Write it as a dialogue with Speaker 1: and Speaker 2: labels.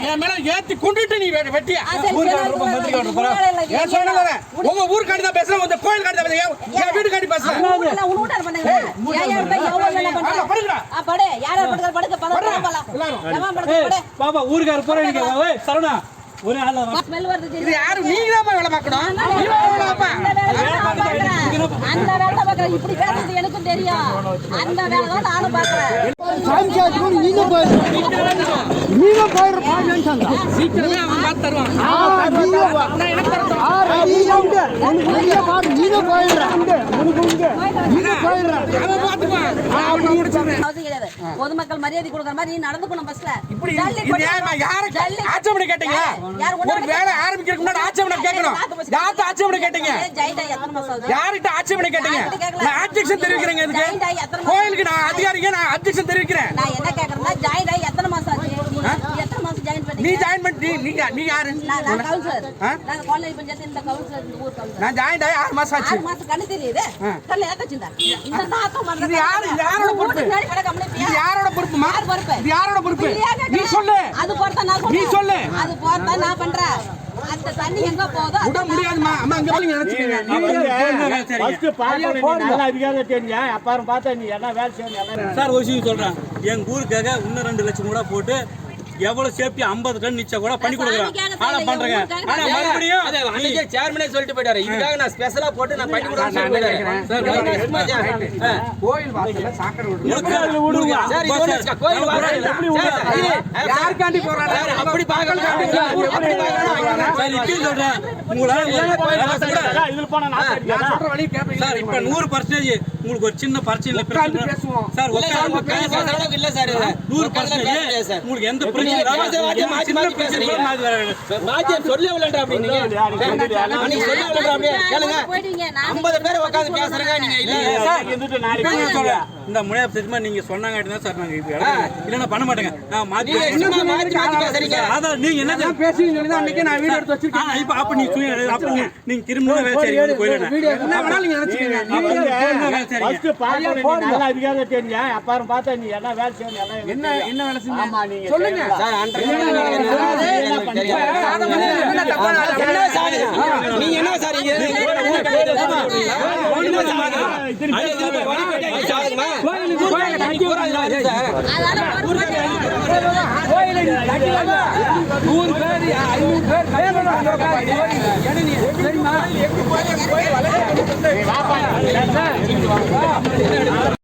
Speaker 1: என் மேல ஏத்தி கொண்டுட்டு நீ வெட்டியா உங்க ஊர் காண்டி தான் பேசுறேன், உங்க கோயில் காண்டி தான் பேசுறேன், என் வீடு காண்டி பேசுறேன்.
Speaker 2: பாபா ஊருக்கார போறீங்க சரவணா ஒரு ஆளா
Speaker 1: இது யாரு நீங்க தான் வேலை பார்க்கணும்.
Speaker 3: அந்த வேலை பார்க்கறேன், இப்படி பேசுறது எனக்கும் தெரியும். அந்த வேலை தான் நானும் பார்க்கறேன்.
Speaker 1: சீக்கிரமே அவன் பார்த்து தருவான்.
Speaker 3: பொதுமக்கள் மரியாதை கொடுக்கற மாதிரி நீ நடந்துக்கணும். பஸ்ல
Speaker 1: இப்படி ஆட்சேபனை கேட்டீங்களா? ஒரு வேலை ஆரம்பிக்கிறதுக்கு முன்னாடி ஆட்சேபனை கேட்கணும். யார்கிட்ட ஆட்சேபனை கேட்டீங்க? யார்கிட்ட ஆட்சேபனை கேட்டீங்க? நான் ஆப்ஜெக்ஷன் தெரிவிக்கிறேன். இதுக்கு கோயிலுக்கு நான் அதிகாரிங்க, நான் ஆப்ஜெக்ஷன் தெரிவிக்கிறேன்.
Speaker 3: நான் என்ன கேக்குறேன்னா ஜாயின் ஆகி எத்தனை மாசம் ஆச்சு? எத்தனை மாசம் ஜாயின் பண்ணி?
Speaker 1: நீ ஜாயின் பண்ணி நீ யாரு?
Speaker 3: நான் கவுன்சிலர். நான் காலேஜ் பஞ்சாயத்து இந்த கவுன்சிலர், இந்த ஊர் கவுன்சிலர்.
Speaker 1: நான் ஜாயின் ஆகி 6 மாசம் ஆச்சு.
Speaker 3: 6 மாசம் கண்ணு தெரியுது. கண்ணு ஏத்தச்சிந்தா. இந்த தாத்தம் வந்து
Speaker 1: இது யாரோட பொறுப்பு? இது யாரோட பொறுப்புமா? இது யாரோட பொறுப்பு? நீ சொல்லு.
Speaker 3: அது போறத நான் சொல்றேன்.
Speaker 1: நீ சொல்லு.
Speaker 3: அது போறத நான் பண்றேன். அந்த தண்ணி எங்க போதோ
Speaker 1: விட முடியாதுமா. அம்மா அங்க போய் நினைச்சுக்கங்க.
Speaker 2: ஃபர்ஸ்ட் பாக்க நல்லா அதிகாரம் தெரிஞ்சா அப்புறம் பார்த்தா நீ என்ன வேலை செய்யணும். சார் ஒரு விஷயம் சொல்றேன், எங்க ஊருக்காக இன்னும் 2 லட்சம் கூட போட்டு எவ்வளவு சேஃப்டி 50 டன் நிச்சயம் கூட பண்ணி கொடுக்குறேன். ஆனா பண்றேங்க. ஆனா மறுபடியும்
Speaker 4: அன்னைக்கே சேர்மனே சொல்லிட்டு போயிட்டாரு, இதுக்காக நான் ஸ்பெஷலா போட்டு நான் பண்ணி கொடுறேன்னு சொல்லி போயிட்டாரு.
Speaker 1: கோயில் வாசல்ல சாக்கடை
Speaker 2: விடுங்க
Speaker 4: சார் இது ஒண்ணு கோயில் வாசல்ல எப்படி விடுறாங்க?
Speaker 1: யார்காண்டி போறாங்க?
Speaker 4: அப்படி பார்க்கணும்.
Speaker 2: சார் இப்படி சொல்றேன், உங்களை
Speaker 4: கோயில் வாசல்ல
Speaker 2: இதுல போனா
Speaker 1: நான் சொல்ற வழி கேப்பீங்க.
Speaker 2: சார் இப்ப 100% உங்களுக்கு ஒரு சின்ன பிரச்சனை
Speaker 1: பேசுவோம்.
Speaker 2: சார்
Speaker 4: அளவுக்கு இல்ல சார்,
Speaker 2: 100% உங்களுக்கு எந்த பிரச்சனை
Speaker 4: மாத்தி சொல்ல விளையாடுற அப்படி நீங்க சொல்ல விளையாடுற அப்படி கேளுங்க. 50 பேர் உட்கார்ந்து பேசுறங்க நீங்க இல்ல
Speaker 2: இந்த முனையா சத்தியமா நீங்க சொன்னாங்க சார், நாங்க இல்லன்னா பண்ண மாட்டேங்க. நான் மாத்தி
Speaker 4: பேசுறீங்க.
Speaker 2: அதான் நீங்க என்ன
Speaker 1: பேசுவீங்க சொல்லி தான் அன்னைக்கு நான் வீடியோ எடுத்து வச்சிருக்கேன்.
Speaker 2: இப்ப அப்ப நீங்க திரும்ப வேலை செய்றீங்க கோயில்ல
Speaker 1: என்ன வேணாலும் நீங்க நினைச்சுக்கங்க.
Speaker 2: ஃபர்ஸ்ட் பாக்க நல்லா அதிகாரம் தெரிஞ்சா அப்புறம் பார்த்தா நீ என்ன வேலை செய்யணும்.
Speaker 1: என்ன வேலை செஞ்சீங்க? ஆமா நீங்க சொல்லுங்க
Speaker 4: சார். நீங்க என்ன சார்
Speaker 1: தெரியுமா?